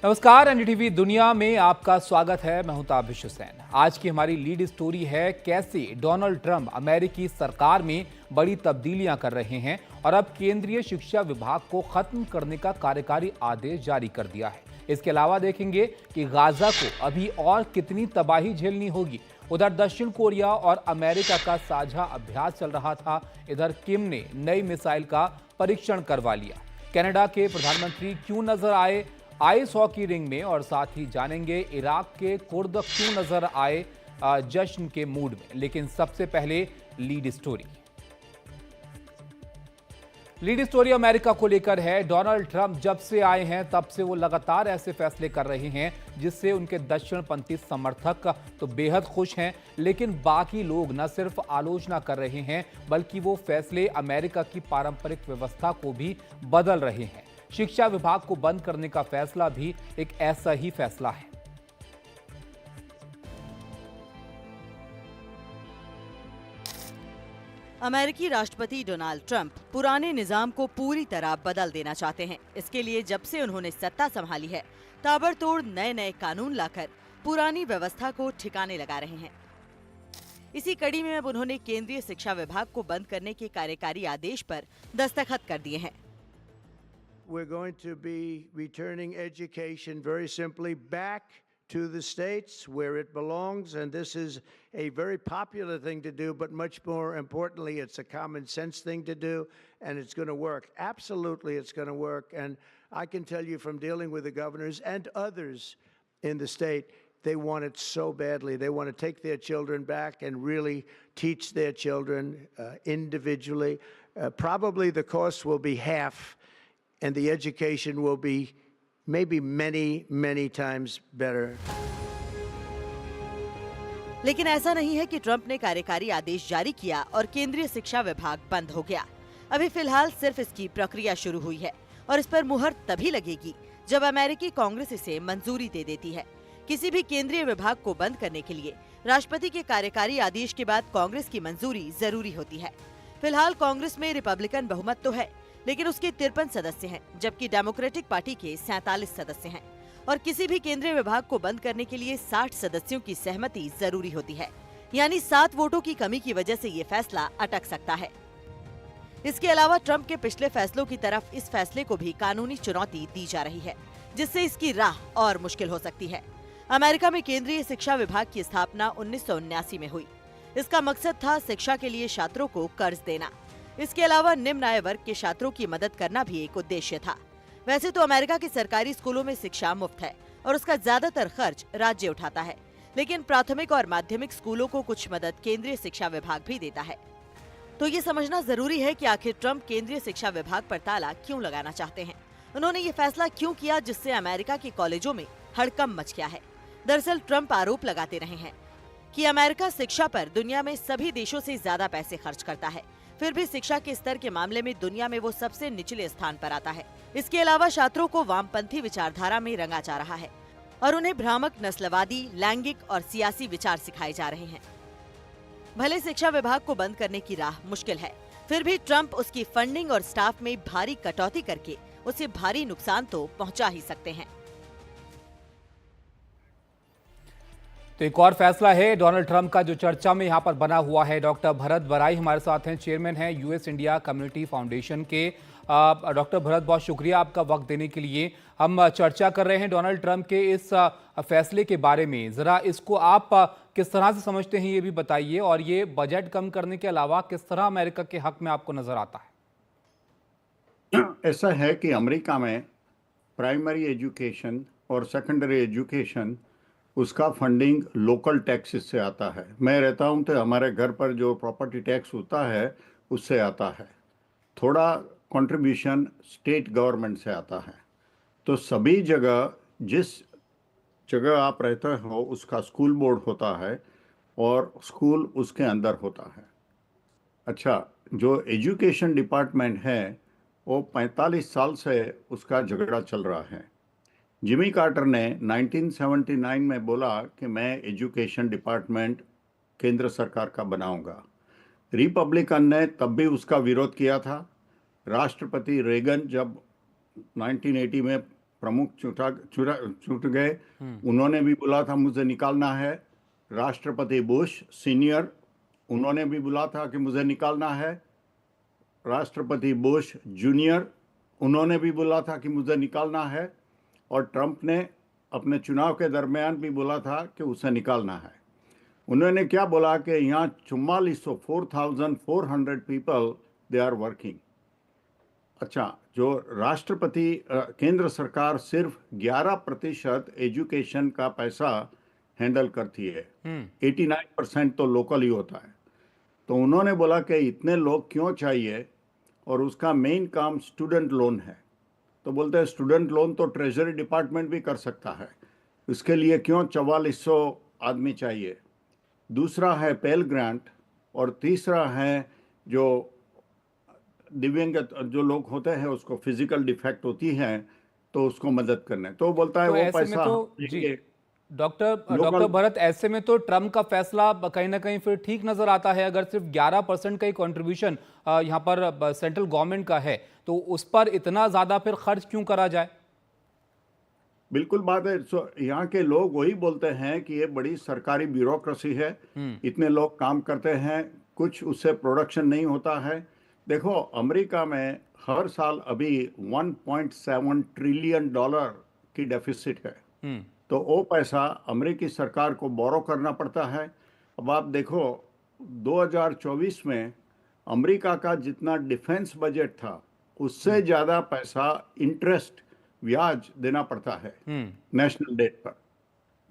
नमस्कार, एनडीटीवी दुनिया में आपका स्वागत है। मैं हूं ताबिश हुसैन। आज की हमारी लीड स्टोरी है कैसे डोनाल्ड ट्रंप अमेरिकी सरकार में बड़ी तब्दीलियां कर रहे हैं और अब केंद्रीय शिक्षा विभाग को खत्म करने का कार्यकारी आदेश जारी कर दिया है। इसके अलावा देखेंगे कि गाजा को अभी और कितनी तबाही झेलनी होगी। उधर दक्षिण कोरिया और अमेरिका का साझा अभ्यास चल रहा था, इधर किम ने नई मिसाइल का परीक्षण करवा लिया। कनाडा के प्रधानमंत्री क्यों नजर आए आइस हॉकी रिंग में, और साथ ही जानेंगे इराक के कुर्द क्यों नजर आए जश्न के मूड में। लेकिन सबसे पहले लीड स्टोरी अमेरिका को लेकर है। डोनाल्ड ट्रंप जब से आए हैं तब से वो लगातार ऐसे फैसले कर रहे हैं जिससे उनके दक्षिणपंथी समर्थक तो बेहद खुश हैं, लेकिन बाकी लोग न सिर्फ आलोचना कर रहे हैं बल्कि वो फैसले अमेरिका की पारंपरिक व्यवस्था को भी बदल रहे हैं। शिक्षा विभाग को बंद करने का फैसला भी एक ऐसा ही फैसला है। अमेरिकी राष्ट्रपति डोनाल्ड ट्रंप पुराने निजाम को पूरी तरह बदल देना चाहते हैं। इसके लिए जब से उन्होंने सत्ता संभाली है, ताबड़तोड़ नए नए कानून लाकर पुरानी व्यवस्था को ठिकाने लगा रहे हैं। इसी कड़ी में अब उन्होंने केंद्रीय शिक्षा विभाग को बंद करने के कार्यकारी आदेश पर दस्तखत कर दिए हैं। We're going to be returning education very simply back to the states where it belongs, and this is a very popular thing to do, but much more importantly, it's a common sense thing to do, and it's going to work. Absolutely, it's going to work, and I can tell you from dealing with the governors and others in the state, they want it so badly. They want to take their children back and really teach their children individually. Probably the cost will be half, and the education will be maybe many times better. लेकिन ऐसा नहीं है कि Trump ने कार्यकारी आदेश जारी किया और केंद्रीय शिक्षा विभाग बंद हो गया। अभी फिलहाल सिर्फ इसकी प्रक्रिया शुरू हुई है और इस पर मुहर तभी लगेगी जब अमेरिकी कांग्रेस इसे मंजूरी दे देती है। किसी भी केंद्रीय विभाग को बंद करने के लिए राष्ट्रपति के कार्यकारी आदेश के बाद कांग्रेस की मंजूरी जरूरी होती है। फिलहाल कांग्रेस में रिपब्लिकन बहुमत तो है, लेकिन उसके 53 सदस्य हैं, जबकि डेमोक्रेटिक पार्टी के 47 सदस्य हैं और किसी भी केंद्रीय विभाग को बंद करने के लिए 60 सदस्यों की सहमति जरूरी होती है। यानी 7 वोटों की कमी की वजह से ये फैसला अटक सकता है। इसके अलावा ट्रंप के पिछले फैसलों की तरफ इस फैसले को भी कानूनी चुनौती दी जा रही है, जिससे इसकी राह और मुश्किल हो सकती है। अमेरिका में केंद्रीय शिक्षा विभाग की स्थापना 1979 में हुई। इसका मकसद था शिक्षा के लिए छात्रों को कर्ज देना। इसके अलावा निम्न आय वर्ग के छात्रों की मदद करना भी एक उद्देश्य था। वैसे तो अमेरिका के सरकारी स्कूलों में शिक्षा मुफ्त है और उसका ज्यादातर खर्च राज्य उठाता है, लेकिन प्राथमिक और माध्यमिक स्कूलों को कुछ मदद केंद्रीय शिक्षा विभाग भी देता है। तो ये समझना जरूरी है कि आखिर ट्रंप केंद्रीय शिक्षा विभाग पर ताला क्यों लगाना चाहते हैं। उन्होंने ये फैसला क्यों किया जिससे अमेरिका के कॉलेजों में हड़कंप मच गया है। दरअसल ट्रंप आरोप लगाते रहे हैं कि अमेरिका शिक्षा पर दुनिया में सभी देशों से ज्यादा पैसे खर्च करता है, फिर भी शिक्षा के स्तर के मामले में दुनिया में वो सबसे निचले स्थान पर आता है। इसके अलावा छात्रों को वामपंथी विचारधारा में रंगा जा रहा है और उन्हें भ्रामक नस्लवादी, लैंगिक और सियासी विचार सिखाए जा रहे हैं। भले शिक्षा विभाग को बंद करने की राह मुश्किल है, फिर भी ट्रंप उसकी फंडिंग और स्टाफ में भारी कटौती करके उसे भारी नुकसान तो पहुंचा ही सकते हैं। तो एक और फैसला है डोनाल्ड ट्रंप का जो चर्चा में यहां पर बना हुआ है। डॉक्टर भरत बराई हमारे साथ हैं, चेयरमैन हैं यूएस इंडिया कम्युनिटी फाउंडेशन के। डॉक्टर भरत, बहुत शुक्रिया आपका वक्त देने के लिए। हम चर्चा कर रहे हैं डोनाल्ड ट्रंप के इस फैसले के बारे में। जरा इसको आप किस तरह से समझते हैं ये भी बताइए, और ये बजट कम करने के अलावा किस तरह अमेरिका के हक में आपको नजर आता है? ऐसा है कि अमेरिका में प्राइमरी एजुकेशन और सेकेंडरी एजुकेशन उसका फंडिंग लोकल टैक्सेस से आता है। मैं रहता हूं तो हमारे घर पर जो प्रॉपर्टी टैक्स होता है उससे आता है, थोड़ा कंट्रीब्यूशन स्टेट गवर्नमेंट से आता है। तो सभी जगह जिस जगह आप रहते हो उसका स्कूल बोर्ड होता है और स्कूल उसके अंदर होता है। अच्छा, जो एजुकेशन डिपार्टमेंट है वो 45 साल से उसका झगड़ा चल रहा है। जिमी कार्टर ने 1979 में बोला कि मैं एजुकेशन डिपार्टमेंट केंद्र सरकार का बनाऊंगा। रिपब्लिकन ने तब भी उसका विरोध किया था। राष्ट्रपति रेगन जब 1980 में प्रमुख छूट गए, उन्होंने भी बोला था मुझे निकालना है। राष्ट्रपति बुश सीनियर, उन्होंने भी बोला था कि मुझे निकालना है। राष्ट्रपति बुश जूनियर, उन्होंने भी बोला था कि मुझे निकालना है। और ट्रंप ने अपने चुनाव के दरमियान भी बोला था कि उसे निकालना है। उन्होंने क्या बोला कि यहाँ 4,400 पीपल दे आर वर्किंग। अच्छा, जो राष्ट्रपति केंद्र सरकार सिर्फ 11% एजुकेशन का पैसा हैंडल करती है, 89% तो लोकल ही होता है। तो उन्होंने बोला कि इतने लोग क्यों चाहिए, और उसका मेन काम स्टूडेंट लोन है। तो बोलते हैं स्टूडेंट लोन तो ट्रेजरी डिपार्टमेंट भी कर सकता है, इसके लिए क्यों 4400 आदमी चाहिए। दूसरा है पेल ग्रांट, और तीसरा है जो दिव्यांग जो लोग होते हैं, उसको फिजिकल डिफेक्ट होती है तो उसको मदद करने। तो बोलता है तो वो ऐसे में पैसा तो जी डॉक्टर भरत, ऐसे में तो ट्रंप का फैसला कहीं ना कहीं फिर ठीक नजर आता है। अगर सिर्फ 11% का ही कंट्रीब्यूशन यहाँ पर सेंट्रल गवर्नमेंट का है, तो उस पर इतना ज्यादा फिर खर्च क्यों करा जाए? बिल्कुल बात है। यहाँ के लोग वही बोलते हैं कि ये बड़ी सरकारी ब्यूरोक्रेसी है, इतने लोग काम करते हैं, कुछ उससे प्रोडक्शन नहीं होता है। देखो, अमेरिका में हर साल अभी 1.7 ट्रिलियन डॉलर की डेफिसिट है। तो वो पैसा अमेरिकी सरकार को बोरो करना पड़ता है। अब आप देखो, 2024 में अमेरिका का जितना डिफेंस बजट था, उससे ज़्यादा पैसा इंटरेस्ट ब्याज देना पड़ता है नेशनल डेट पर।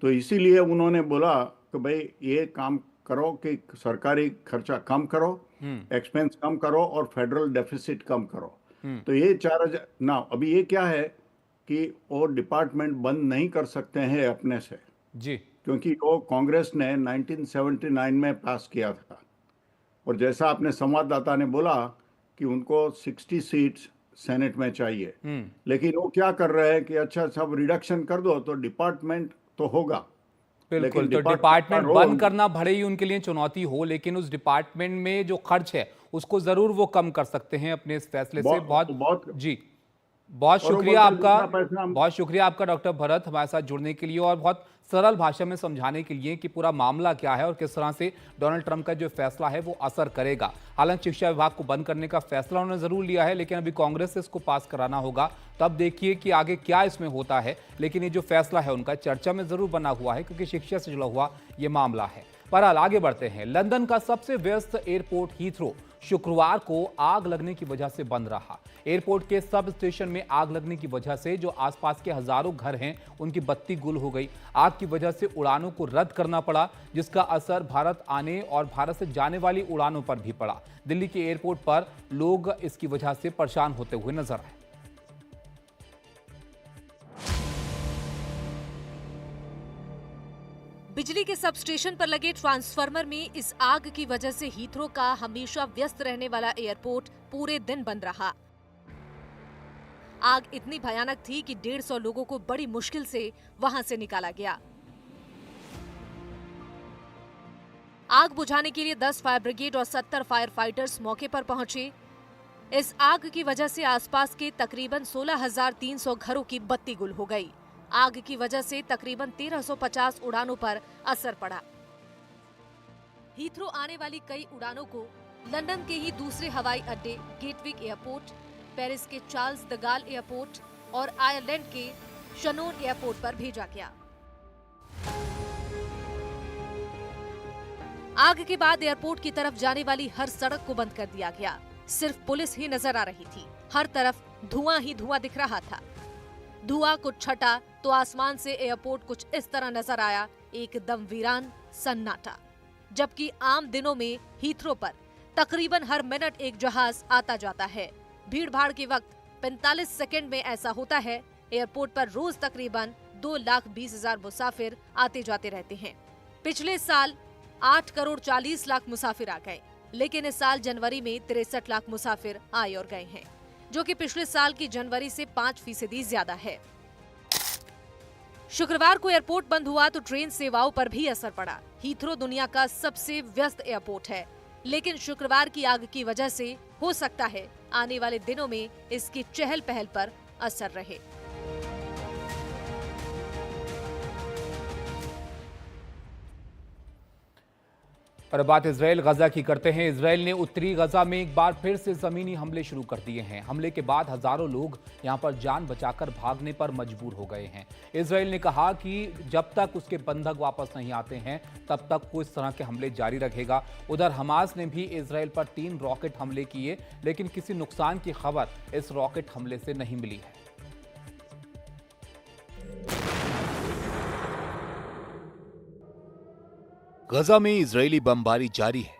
तो इसीलिए उन्होंने बोला कि भाई ये काम करो कि सरकारी खर्चा कम करो, एक्सपेंस कम करो और फेडरल डेफिसिट कम करो। तो ये 4000 ना, अभी ये क्या है कि वो डिपार्टमेंट बंद नहीं कर सकते हैं अपने से जी, क्योंकि वो कांग्रेस ने 1979 में पास किया था। और जैसा आपने संवाददाता ने बोला कि उनको 60 सीट्स सेनेट में चाहिए, लेकिन वो क्या कर रहे हैं कि अच्छा सब रिडक्शन कर दो तो डिपार्टमेंट तो होगा। बिल्कुल। तो डिपार्टमेंट बंद करना भले ही उनके लिए चुनौती हो, लेकिन उस डिपार्टमेंट में जो खर्च है उसको जरूर वो कम कर सकते हैं अपने इस फैसले से। बहुत शुक्रिया आपका डॉक्टर भरत, हमारे साथ जुड़ने के लिए और बहुत सरल भाषा में समझाने के लिए कि पूरा मामला क्या है और किस तरह से डोनाल्ड ट्रंप का जो फैसला है वो असर करेगा। हालांकि शिक्षा विभाग को बंद करने का फैसला उन्होंने जरूर लिया है, लेकिन अभी कांग्रेस से इसको पास कराना होगा। तब देखिए कि आगे क्या इसमें होता है। लेकिन ये जो फैसला है उनका चर्चा में जरूर बना हुआ है, क्योंकि शिक्षा से जुड़ा हुआ ये मामला है। बहरहाल आगे बढ़ते हैं। लंदन का सबसे व्यस्त एयरपोर्ट हीथ्रो शुक्रवार को आग लगने की वजह से बंद रहा। एयरपोर्ट के सब स्टेशन में आग लगने की वजह से जो आसपास के हजारों घर हैं उनकी बत्ती गुल हो गई। आग की वजह से उड़ानों को रद्द करना पड़ा, जिसका असर भारत आने और भारत से जाने वाली उड़ानों पर भी पड़ा। दिल्ली के एयरपोर्ट पर लोग इसकी वजह से परेशान होते हुए नजर आए। बिजली के सब स्टेशन पर लगे ट्रांसफार्मर में इस आग की वजह से हीथ्रो का हमेशा व्यस्त रहने वाला एयरपोर्ट पूरे दिन बंद रहा। आग इतनी भयानक थी कि 150 लोगों को बड़ी मुश्किल से वहां से निकाला गया। आग बुझाने के लिए 10 फायर ब्रिगेड और 70 फायर फाइटर्स मौके पर पहुंचे। इस आग की वजह से आसपास के तकरीबन 16,300 घरों की बत्ती गुल हो गई। आग की वजह से तकरीबन 1350 उड़ानों पर असर पड़ा। हीथ्रो आने वाली कई उड़ानों को लंदन के ही दूसरे हवाई अड्डे गेटविक एयरपोर्ट, पेरिस के चार्ल्स द गाल एयरपोर्ट और आयरलैंड के शनोन एयरपोर्ट पर भेजा गया। आग के बाद एयरपोर्ट की तरफ जाने वाली हर सड़क को बंद कर दिया गया। सिर्फ पुलिस ही नजर आ रही थी। हर तरफ धुआं ही धुआं दिख रहा था। धुआं कुछ छटा तो आसमान से एयरपोर्ट कुछ इस तरह नजर आया, एकदम वीरान सन्नाटा। जबकि आम दिनों में हीथ्रो पर तकरीबन हर मिनट एक जहाज आता जाता है। भीड़ भाड़ के वक्त 45 सेकंड में ऐसा होता है। एयरपोर्ट पर रोज तकरीबन 2,20,000 मुसाफिर आते जाते रहते हैं। पिछले साल 8 करोड़ 40 लाख मुसाफिर आ गए, लेकिन इस साल जनवरी में 63 लाख मुसाफिर आए और गए हैं, जो कि पिछले साल की जनवरी से 5% ज्यादा है। शुक्रवार को एयरपोर्ट बंद हुआ तो ट्रेन सेवाओं पर भी असर पड़ा। हीथ्रो दुनिया का सबसे व्यस्त एयरपोर्ट है, लेकिन शुक्रवार की आग की वजह से हो सकता है आने वाले दिनों में इसकी चहल पहल पर असर रहे। और बात इसराइल गजा की करते हैं। इसराइल ने उत्तरी गजा में एक बार फिर से जमीनी हमले शुरू कर दिए हैं। हमले के बाद हजारों लोग यहां पर जान बचाकर भागने पर मजबूर हो गए हैं। इसराइल ने कहा कि जब तक उसके बंधक वापस नहीं आते हैं तब तक वो इस तरह के हमले जारी रखेगा। उधर हमास ने भी इसराइल पर 3 रॉकेट हमले किए, लेकिन किसी नुकसान की खबर इस रॉकेट हमले से नहीं मिली है। गजा में इजरायली बमबारी जारी है।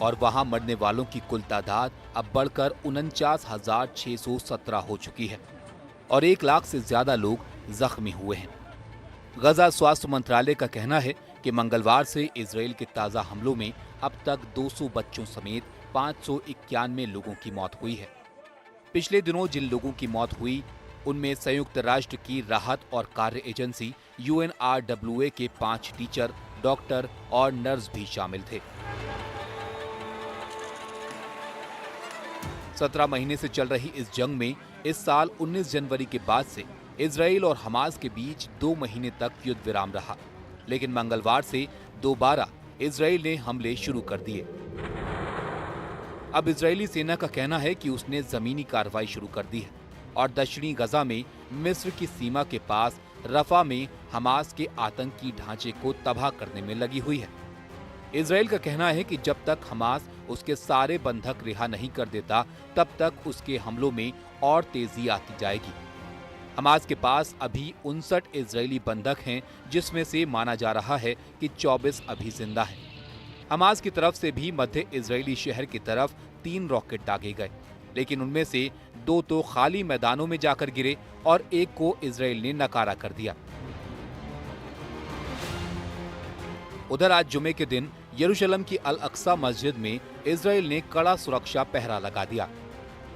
और वहां मरने वालों की कुल तादाद अब बढ़कर 49,617 हो चुकी है और 1 लाख से ज्यादा लोग जख्मी हुए हैं। गजा स्वास्थ्य मंत्रालय का कहना है कि मंगलवार से इजरायल के ताजा हमलों में अब तक 200 बच्चों समेत 591 लोगों की मौत हुई है। पिछले दिनों जिन लोगों की मौत हुई उनमें संयुक्त राष्ट्र की राहत और कार्य एजेंसी UNRWA के 5 टीचर, डॉक्टर और नर्स भी शामिल थे। 17 महीने से चल रही इस जंग में इस साल 19 जनवरी के बाद से इजराइल और हमास के बीच 2 महीने तक युद्ध विराम रहा, लेकिन मंगलवार से दोबारा इजराइल ने हमले शुरू कर दिए। अब इजरायली सेना का कहना है कि उसने जमीनी कार्रवाई शुरू कर दी है और दक्षिणी गजा में मिस्र की सीमा के पास रफा में हमास के आतंकी ढांचे को तबाह करने में लगी हुई है। इजराइल का कहना है कि जब तक हमास उसके सारे बंधक रिहा नहीं कर देता तब तक उसके हमलों में और तेजी आती जाएगी। हमास के पास अभी 59 इजरायली बंधक हैं, जिसमें से माना जा रहा है कि 24 अभी जिंदा हैं। हमास की तरफ से भी मध्य इजरायली शहर की तरफ 3 रॉकेट दागे गए, लेकिन उनमें से 2 तो खाली मैदानों में जाकर गिरे और एक को इजराइल ने नकारा कर दिया। उधर आज जुमे के दिन यरूशलेम की अल अक्सा मस्जिद में इजराइल ने कड़ा सुरक्षा पहरा लगा दिया।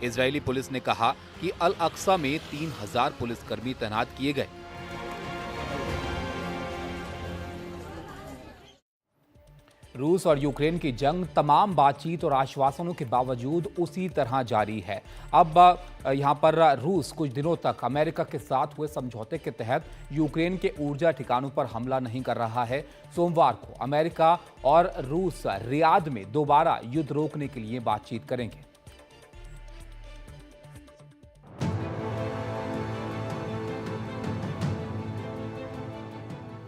इजरायली पुलिस ने कहा कि अल अक्सा में 3000 पुलिसकर्मी तैनात किए गए। रूस और यूक्रेन की जंग तमाम बातचीत और आश्वासनों के बावजूद उसी तरह जारी है। अब यहां पर रूस कुछ दिनों तक अमेरिका के साथ हुए समझौते के तहत यूक्रेन के ऊर्जा ठिकानों पर हमला नहीं कर रहा है। सोमवार को अमेरिका और रूस रियाद में दोबारा युद्ध रोकने के लिए बातचीत करेंगे।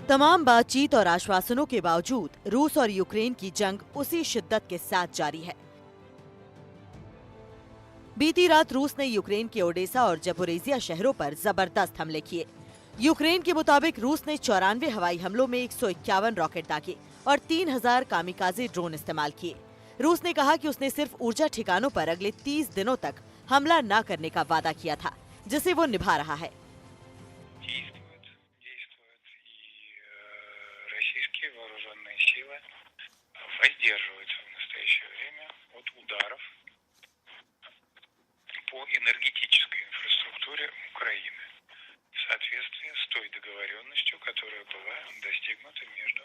तमाम बातचीत और आश्वासनों के बावजूद रूस और यूक्रेन की जंग उसी शिद्दत के साथ जारी है। बीती रात रूस ने यूक्रेन के ओडेसा और जपोरेजिया शहरों पर जबरदस्त हमले किए। यूक्रेन के मुताबिक रूस ने 94 हवाई हमलों में 151 रॉकेट दागे और 3000 कामिकाजे ड्रोन इस्तेमाल किए। रूस ने कहा कि उसने सिर्फ ऊर्जा ठिकानों पर अगले 30 दिनों तक हमला न करने का वादा किया था, जिसे वो निभा रहा है। воздерживаются в настоящее время от ударов по энергетической инфраструктуре Украины в соответствии с той договоренностью, которая была достигнута между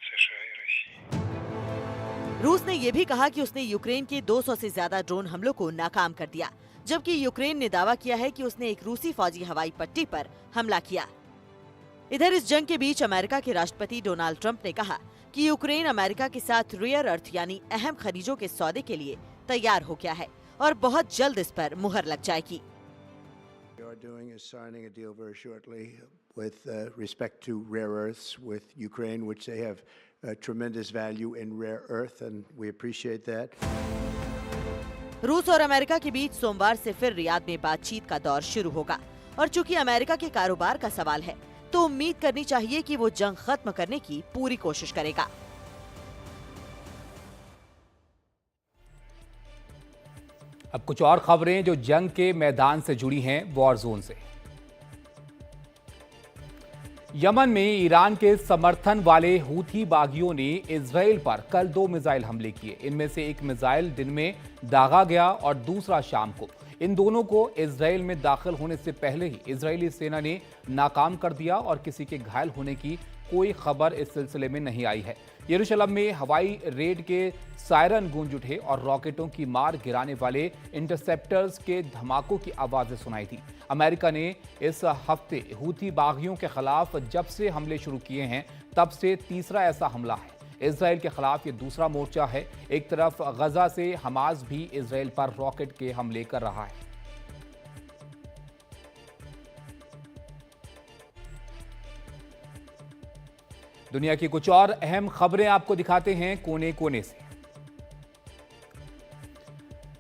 США и Россией। रूस ने यह भी कहा कि उसने यूक्रेन के 200 से ज्यादा ड्रोन हमलों को नाकाम कर दिया, जबकि यूक्रेन ने दावा किया है कि उसने एक रूसी फौजी हवाई पट्टी पर हमला किया। इधर इस जंग के बीच अमेरिका के राष्ट्रपति डोनाल्ड ट्रंप ने कहा कि यूक्रेन अमेरिका के साथ रेयर अर्थ यानी अहम खनिजों के सौदे के लिए तैयार हो गया है और बहुत जल्द इस पर मुहर लग जाएगी। We are doing is signing a deal very shortly with respect to rare earths with Ukraine, which they have tremendous value in rare earth, and we appreciate that. रूस और अमेरिका के बीच सोमवार से फिर रियाद में बातचीत का दौर शुरू होगा और चूंकि अमेरिका के कारोबार का सवाल है तो उम्मीद करनी चाहिए कि वो जंग खत्म करने की पूरी कोशिश करेगा। अब कुछ और खबरें जो जंग के मैदान से जुड़ी हैं वॉर जोन से। यमन में ईरान के समर्थन वाले हूथी बागियों ने इजराइल पर कल 2 मिसाइल हमले किए। इनमें से एक मिसाइल दिन में दागा गया और दूसरा शाम को। इन दोनों को इजराइल में दाखिल होने से पहले ही इजरायली सेना ने नाकाम कर दिया और किसी के घायल होने की कोई खबर इस सिलसिले में नहीं आई है। यरूशलेम में हवाई रेड के सायरन गूंज उठे और रॉकेटों की मार गिराने वाले इंटरसेप्टर्स के धमाकों की आवाजें सुनाई थी। अमेरिका ने इस हफ्ते हूथी बागियों के खिलाफ जब से हमले शुरू किए हैं तब से तीसरा ऐसा हमला है। इजराइल के खिलाफ ये दूसरा मोर्चा है। एक तरफ गजा से हमास भी इजराइल पर रॉकेट के हमले कर रहा है। दुनिया की कुछ और अहम खबरें आपको दिखाते हैं कोने कोने से।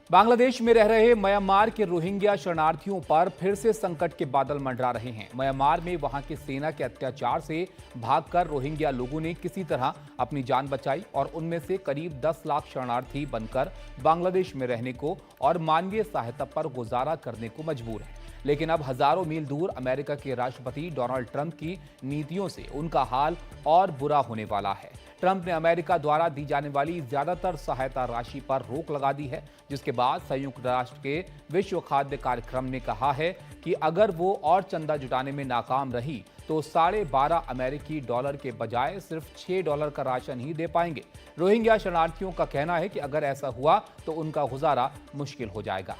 बांग्लादेश में रह रहे म्यांमार के रोहिंग्या शरणार्थियों पर फिर से संकट के बादल मंडरा रहे हैं। म्यांमार में वहां की सेना के अत्याचार से भागकर रोहिंग्या लोगों ने किसी तरह अपनी जान बचाई और उनमें से करीब 10 लाख शरणार्थी बनकर बांग्लादेश में रहने को और मानवीय सहायता पर गुजारा करने को मजबूर हैं। लेकिन अब हजारों मील दूर अमेरिका के राष्ट्रपति डोनाल्ड ट्रंप की नीतियों से उनका हाल और बुरा होने वाला है। ट्रंप ने अमेरिका द्वारा दी जाने वाली ज्यादातर सहायता राशि पर रोक लगा दी है, जिसके बाद संयुक्त राष्ट्र के विश्व खाद्य कार्यक्रम ने कहा है कि अगर वो और चंदा जुटाने में नाकाम रही तो $12.5 अमेरिकी डॉलर के बजाय सिर्फ $6 का राशन ही दे पाएंगे। रोहिंग्या शरणार्थियों का कहना है कि अगर ऐसा हुआ तो उनका गुजारा मुश्किल हो जाएगा।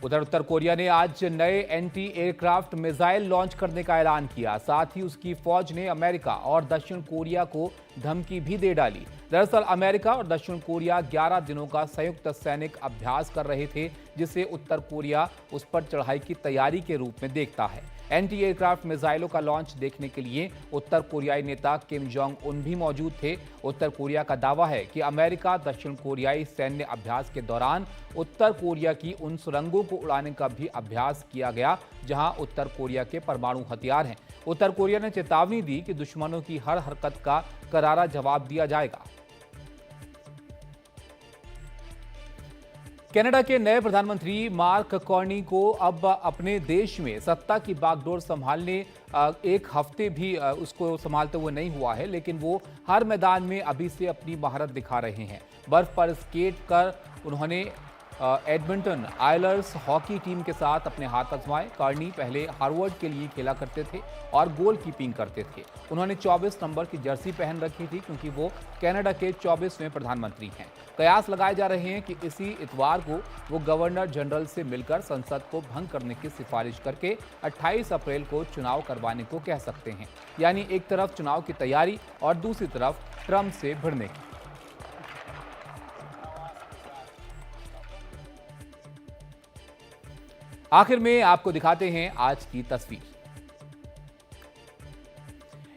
उधर उत्तर कोरिया ने आज नए एंटी एयरक्राफ्ट मिसाइल लॉन्च करने का ऐलान किया। साथ ही उसकी फौज ने अमेरिका और दक्षिण कोरिया को धमकी भी दे डाली। दरअसल अमेरिका और दक्षिण कोरिया 11 दिनों का संयुक्त सैनिक अभ्यास कर रहे थे, जिसे उत्तर कोरिया उस पर चढ़ाई की तैयारी के रूप में देखता है। एंटी एयरक्राफ्ट मिसाइलों का लॉन्च देखने के लिए उत्तर कोरियाई नेता किम जोंग उन भी मौजूद थे। उत्तर कोरिया का दावा है कि अमेरिका दक्षिण कोरियाई सैन्य अभ्यास के दौरान उत्तर कोरिया की उन सुरंगों को उड़ाने का भी अभ्यास किया गया जहां उत्तर कोरिया के परमाणु हथियार हैं। उत्तर कोरिया ने चेतावनी दी कि दुश्मनों की हर हरकत का करारा जवाब दिया जाएगा। कनाडा के नए प्रधानमंत्री मार्क कार्नी को अब अपने देश में सत्ता की बागडोर संभालने एक हफ्ते भी उसको संभालते हुए नहीं हुआ है, लेकिन वो हर मैदान में अभी से अपनी महारत दिखा रहे हैं। बर्फ पर स्केट कर उन्होंने एडमिंटन आयलर्स हॉकी टीम के साथ अपने हाथ आजमाए। कार्नी पहले हार्वर्ड के लिए खेला करते थे और गोल कीपिंग करते थे। उन्होंने 24 नंबर की जर्सी पहन रखी थी क्योंकि वो कनाडा के 24वें प्रधानमंत्री हैं। कयास लगाए जा रहे हैं कि इसी इतवार को वो गवर्नर जनरल से मिलकर संसद को भंग करने की सिफारिश करके 28 अप्रैल को चुनाव करवाने को कह सकते हैं। यानी एक तरफ चुनाव की तैयारी और दूसरी तरफ ट्रंप से भिड़ने की। आखिर में आपको दिखाते हैं आज की तस्वीर।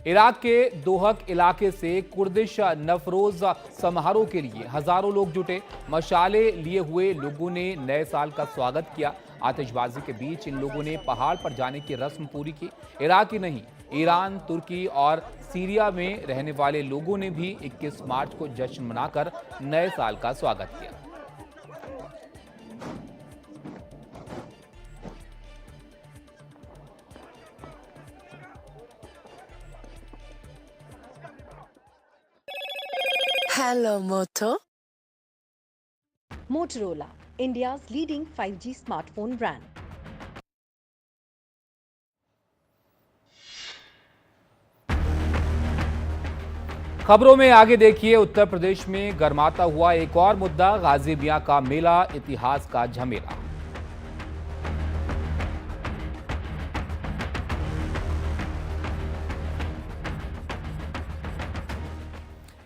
इराक के दोहक इलाके से कुर्दिश नवरोज समारोह के लिए हजारों लोग जुटे। मशाले लिए हुए लोगों ने नए साल का स्वागत किया। आतिशबाजी के बीच इन लोगों ने पहाड़ पर जाने की रस्म पूरी की। इराक ही नहीं, ईरान, तुर्की और सीरिया में रहने वाले लोगों ने भी 21 मार्च को जश्न मनाकर नए साल का स्वागत किया। Hello, Moto. Motorola, India's leading 5G smartphone brand. खबरों में आगे देखिए, उत्तर प्रदेश में गरमाता हुआ एक और मुद्दा, गाजी मियां का मेला, इतिहास का झमेला।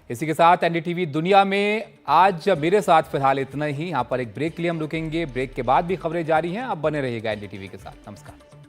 इसी के साथ एनडीटीवी दुनिया में आज मेरे साथ फिलहाल इतना ही। यहां पर एक ब्रेक के लिए हम रुकेंगे। ब्रेक के बाद भी खबरें जारी हैं। आप बने रहिएगा एनडीटीवी के साथ। नमस्कार।